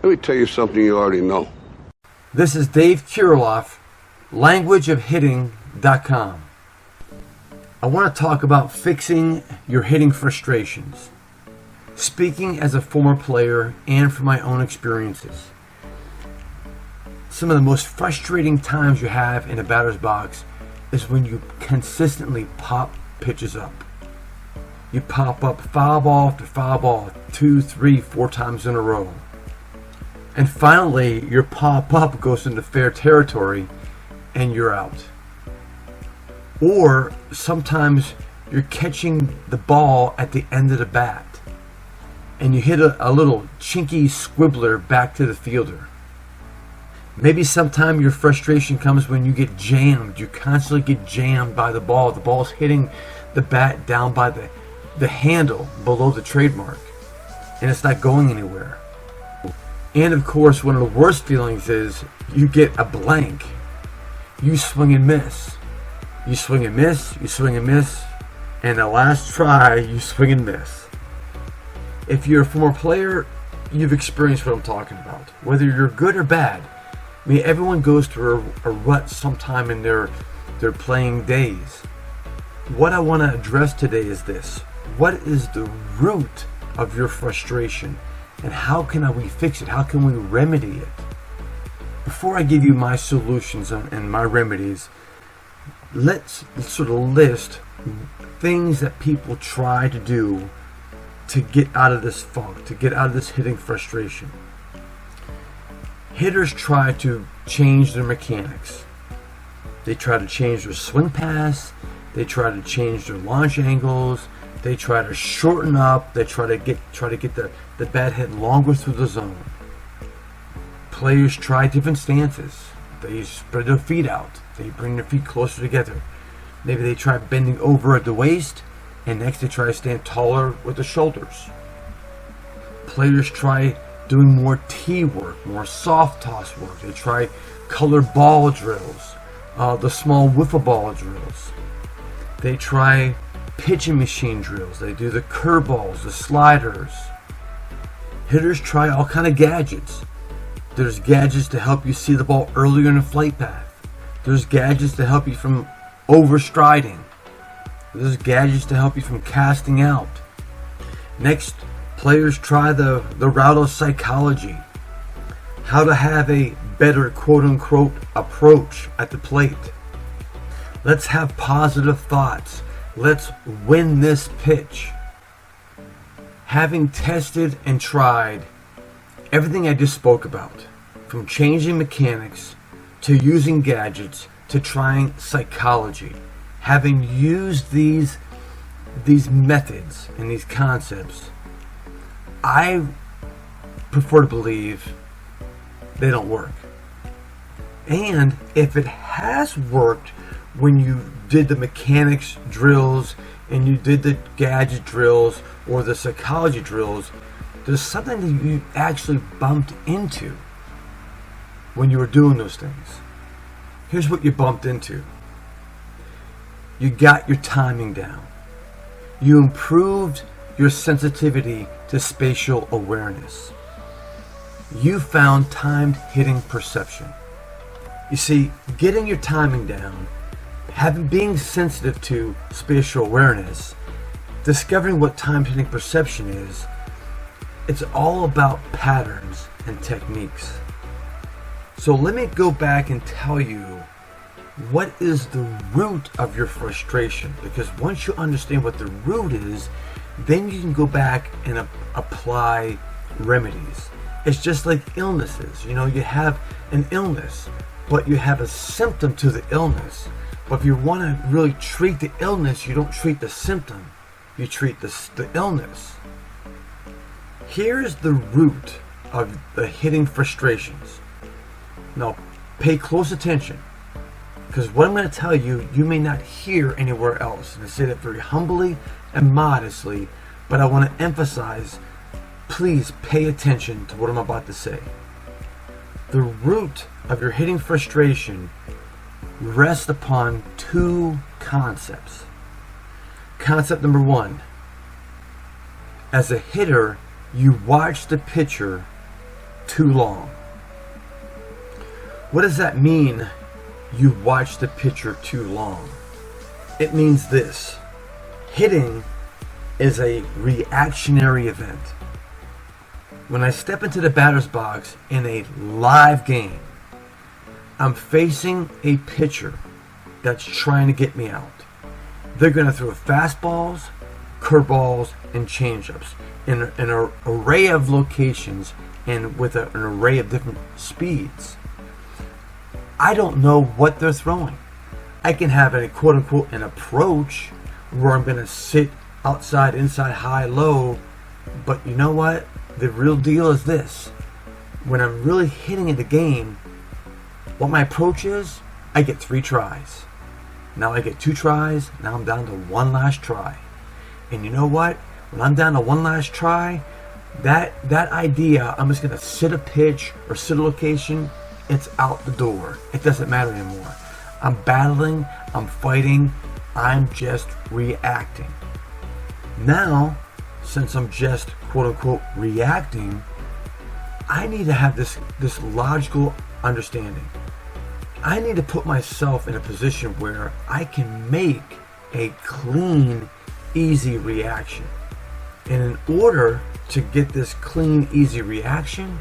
Let me tell you something you already know. This is Dave Kirilloff, languageofhitting.com. I want to talk about fixing your hitting frustrations. Speaking as a former player and from my own experiences, some of the most frustrating times you have in a batter's box is when you consistently pop pitches up. You pop up foul ball after foul ball 2, 3, 4 times in a row. And finally, your pop up goes into fair territory and you're out. Or sometimes you're catching the ball at the end of the bat and you hit a little chinky squibbler back to the fielder. Maybe sometime your frustration comes when you get jammed. You constantly get jammed by the ball. The ball's hitting the bat down by the handle below the trademark and it's not going anywhere. And of course, one of the worst feelings is you get a blank. You swing and miss. You swing and miss, you swing and miss, and the last try, you swing and miss. If you're a former player, you've experienced what I'm talking about. Whether you're good or bad, I mean, everyone goes through a rut sometime in their playing days. What I want to address today is this. What is the root of your frustration, and how can we fix it? How can we remedy it? Before I give you my solutions and my remedies, let's sort of list things that people try to do to get out of this funk, to get out of this hitting frustration. Hitters try to change their mechanics. They try to change their swing pass, they try to change their launch angles, they try to shorten up, they try to get the bat head longer through the zone. Players try different stances. They spread their feet out. They bring their feet closer together. Maybe they try bending over at the waist, and next they try to stand taller with the shoulders. Players try doing more tee work, more soft toss work. They try color ball drills, the small wiffle ball drills. They try pitching machine drills. They do the curveballs, the sliders. Hitters try all kind of gadgets. There's gadgets to help you see the ball earlier in the flight path. There's gadgets to help you from overstriding. There's gadgets to help you from casting out. Next, players try the route of psychology. How to have a better quote-unquote approach at the plate. Let's have positive thoughts. Let's win this pitch. Having tested and tried everything I just spoke about, from changing mechanics to using gadgets to trying psychology, having used these methods and these concepts, I prefer to believe they don't work. And if it has worked when you did the mechanics drills and you did the gadget drills or the psychology drills, there's something that you actually bumped into when you were doing those things. Here's what you bumped into. You got your timing down. You improved your sensitivity to spatial awareness. You found timed hitting perception. You see, getting your timing down, being sensitive to spatial awareness, discovering what timed hitting perception is, it's all about patterns and techniques. So let me go back and tell you what is the root of your frustration, because once you understand what the root is, then you can go back and apply remedies. It's just like illnesses. You have an illness, but you have a symptom to the illness. But if you want to really treat the illness, you don't treat the symptom, you treat the illness. Here's the root of the hitting frustrations. Now, pay close attention, because what I'm going to tell you, you may not hear anywhere else. And I say that very humbly and modestly, but I want to emphasize, please pay attention to what I'm about to say. The root of your hitting frustration rests upon two concepts. Concept number one, as a hitter, you watch the pitcher too long. What does that mean? You've watched the pitcher too long. It means this: hitting is a reactionary event. When I step into the batter's box in a live game, I'm facing a pitcher that's trying to get me out. They're going to throw fastballs, curveballs, and changeups in an array of locations and with an array of different speeds. I don't know what they're throwing. I can have a quote unquote an approach where I'm going to sit outside, inside, high, low, but you know what? The real deal is this: when I'm really hitting in the game, what my approach is, I get 3 tries. Now I get 2 tries. Now I'm down to 1 last try. And you know what? When I'm down to 1 last try, that idea, I'm just going to sit a pitch or sit a location, it's out the door. It doesn't matter anymore. I'm battling, I'm fighting, I'm just reacting. Now, since I'm just quote unquote reacting, I need to have this logical understanding. I need to put myself in a position where I can make a clean, easy reaction. And in order to get this clean, easy reaction,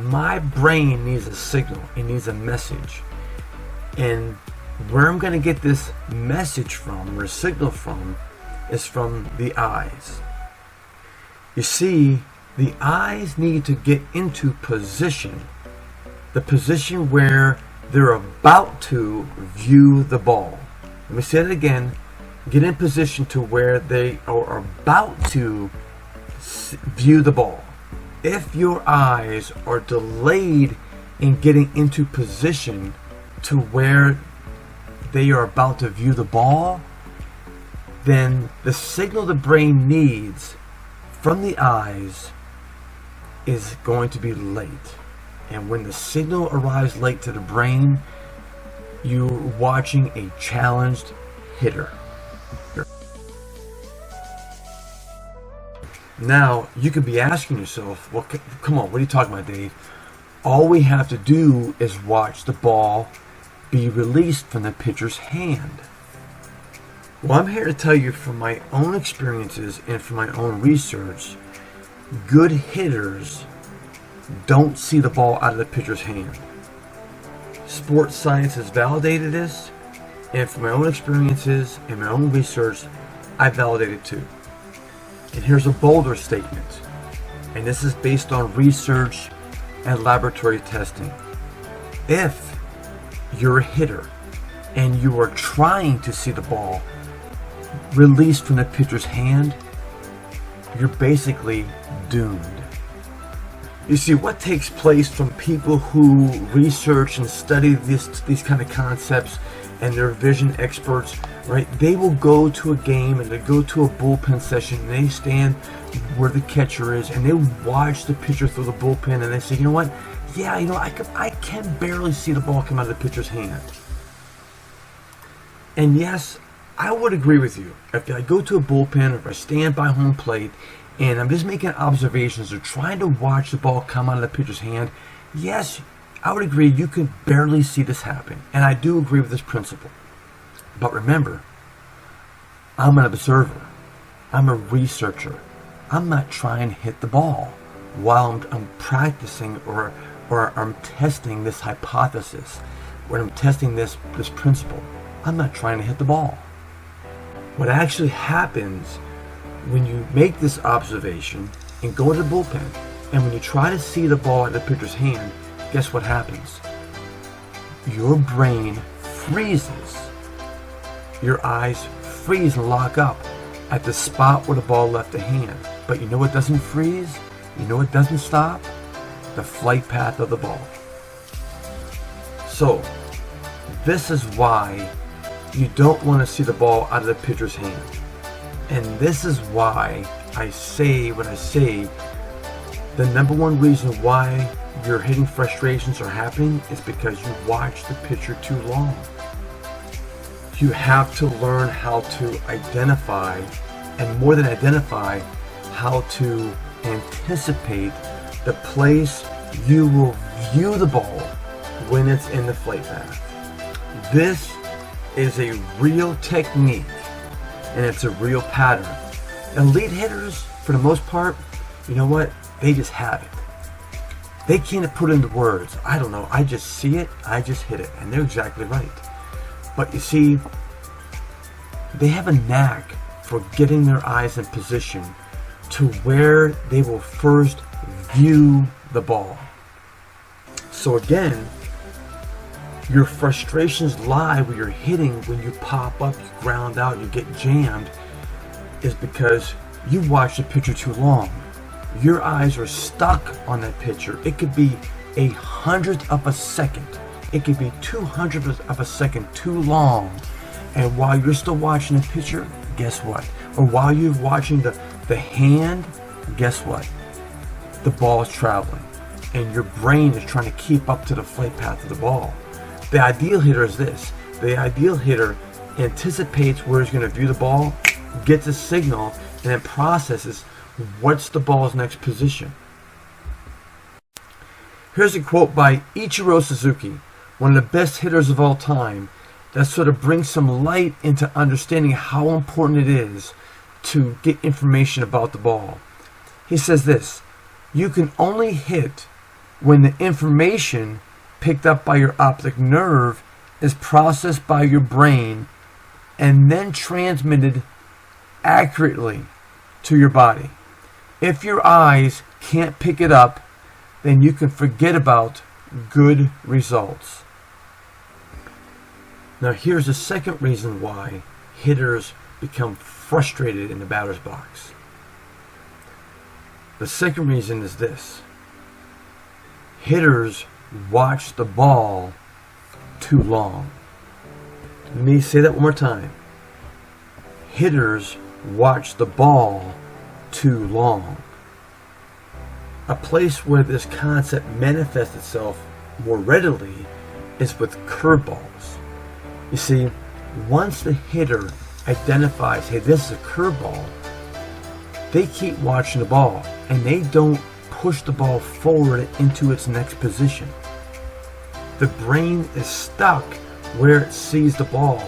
my brain needs a signal. It needs a message. And where I'm going to get this message from, or signal from, is from the eyes. You see, the eyes need to get into position, the position where they're about to view the ball. Let me say it again. Get in position to where they are about to view the ball. If your eyes are delayed in getting into position to where they are about to view the ball, then the signal the brain needs from the eyes is going to be late. And when the signal arrives late to the brain, you're watching a challenged hitter. Now, you could be asking yourself, well, come on, what are you talking about, Dave? All we have to do is watch the ball be released from the pitcher's hand. Well, I'm here to tell you from my own experiences and from my own research, good hitters don't see the ball out of the pitcher's hand. Sports science has validated this, and from my own experiences and my own research, I validate it too. And here's a bolder statement, and this is based on research and laboratory testing. If you're a hitter and you are trying to see the ball released from the pitcher's hand, you're basically doomed. You see, what takes place from people who research and study these kind of concepts, and they're vision experts, right? They will go to a game and they go to a bullpen session and they stand where the catcher is and they watch the pitcher throw the bullpen and they say, you know what? Yeah, I can barely see the ball come out of the pitcher's hand. And yes, I would agree with you. If I go to a bullpen or if I stand by home plate and I'm just making observations or trying to watch the ball come out of the pitcher's hand, yes, I would agree you can barely see this happen. And I do agree with this principle. But remember, I'm an observer. I'm a researcher. I'm not trying to hit the ball while I'm practicing or I'm testing this hypothesis, when I'm testing this principle. I'm not trying to hit the ball. What actually happens when you make this observation and go to the bullpen, and when you try to see the ball in the pitcher's hand, guess what happens? Your brain freezes. Your eyes freeze and lock up at the spot where the ball left the hand. But you know what doesn't freeze? You know what doesn't stop? The flight path of the ball. So, this is why you don't want to see the ball out of the pitcher's hand. And this is why I say what I say. The number one reason why your hitting frustrations are happening is because you watch the pitcher too long. You have to learn how to identify, and more than identify, how to anticipate the place you will view the ball when it's in the flight path. This is a real technique, and it's a real pattern. Elite hitters, for the most part, you know what? They just have it. They can't put it into words. I don't know. I just see it. I just hit it. And they're exactly right. But you see, they have a knack for getting their eyes in position to where they will first view the ball. So again, your frustrations lie where you're hitting, when you pop up, you ground out, you get jammed, is because you watched the pitcher too long. Your eyes are stuck on that pitcher. It could be 1/100th of a second. It could be 200th of a second too long. And while you're still watching the pitcher, guess what? Or while you're watching the hand, guess what? The ball is traveling. And your brain is trying to keep up to the flight path of the ball. The ideal hitter is this. The ideal hitter anticipates where he's going to view the ball, gets a signal, and then processes what's the ball's next position. Here's a quote by Ichiro Suzuki, one of the best hitters of all time, that sort of brings some light into understanding how important it is to get information about the ball. He says this: "You can only hit when the information picked up by your optic nerve is processed by your brain and then transmitted accurately to your body. If your eyes can't pick it up, then you can forget about good results." Now here's the second reason why hitters become frustrated in the batter's box. The second reason is this: hitters watch the ball too long. Let me say that one more time. Hitters watch the ball too long. A place where this concept manifests itself more readily is with curveballs. You see, once the hitter identifies, hey, this is a curveball, they keep watching the ball and they don't push the ball forward into its next position. The brain is stuck where it sees the ball.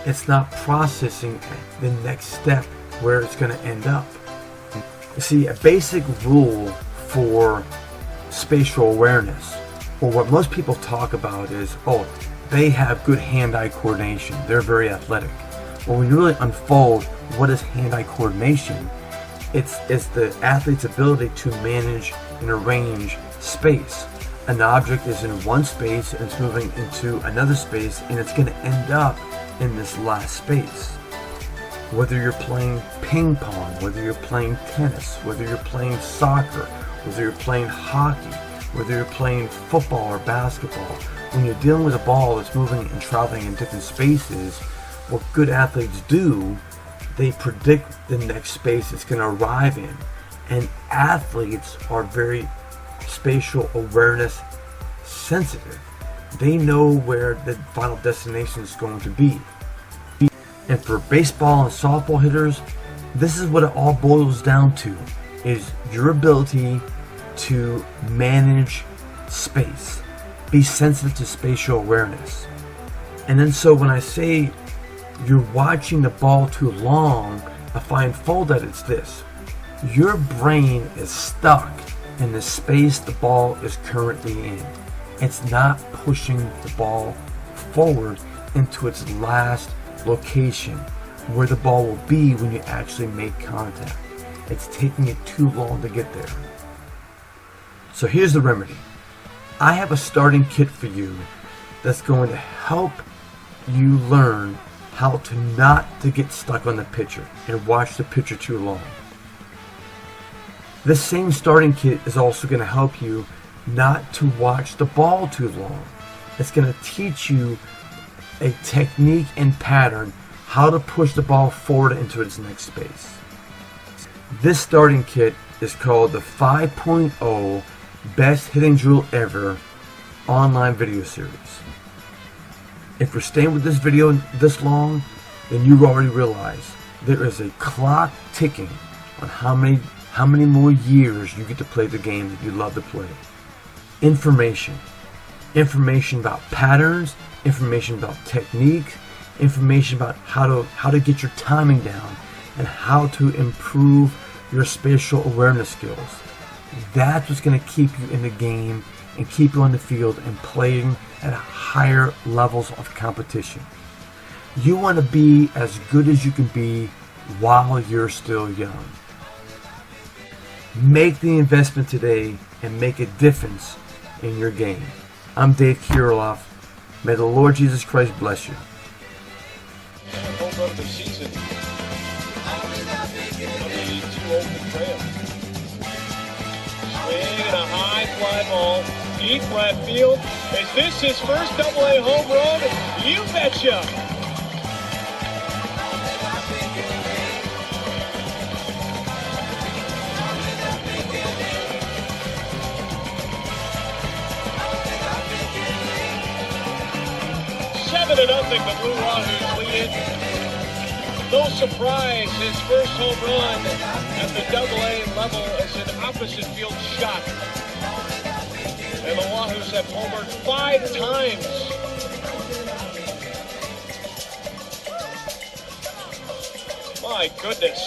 It's not processing the next step where it's going to end up. You see, a basic rule for spatial awareness, or what most people talk about, is, oh, they have good hand-eye coordination. They're very athletic. Well, when you really unfold what is hand-eye coordination, it's the athlete's ability to manage and arrange space. An object is in one space and it's moving into another space, and it's going to end up in this last space. Whether you're playing ping pong, whether you're playing tennis, whether you're playing soccer, whether you're playing hockey, whether you're playing football or basketball, when you're dealing with a ball that's moving and traveling in different spaces, what good athletes do, they predict the next space it's going to arrive in. And athletes are very spatial awareness sensitive. They know where the final destination is going to be. And for baseball and softball hitters, this is what it all boils down to, is your ability to manage space. Be sensitive to spatial awareness. And then so when I say you're watching the ball too long, I find fold that it's this: your brain is stuck in the space the ball is currently in. It's not pushing the ball forward into its last location, where the ball will be when you actually make contact. It's taking it too long to get there. So here's the remedy. I have a starting kit for you that's going to help you learn how to not to get stuck on the pitcher and watch the pitcher too long. This same starting kit is also going to help you not to watch the ball too long. It's going to teach you a technique and pattern how to push the ball forward into its next space. This starting kit is called the 5.0 Best Hitting Drill Ever online video series. If you're staying with this video this long, then you already realize there is a clock ticking on how many more years you get to play the game that you love to play. information. Information about patterns, information about technique, information about how to get your timing down, and how to improve your spatial awareness skills. That's what's going to keep you in the game and keep you on the field and playing at higher levels of competition. You want to be as good as you can be while you're still young. Make the investment today and make a difference in your game. I'm Dave Kirilloff. May the Lord Jesus Christ bless you. Home run this season. Too old to trail. Swing and a high fly ball, deep left field. Is this his first Double-A home run? You betcha! Seven to nothing, the Blue Wahoos lead. No surprise, his first home run at the Double-A level is an opposite field shot. And the Wahoos have homered 5 times. My goodness.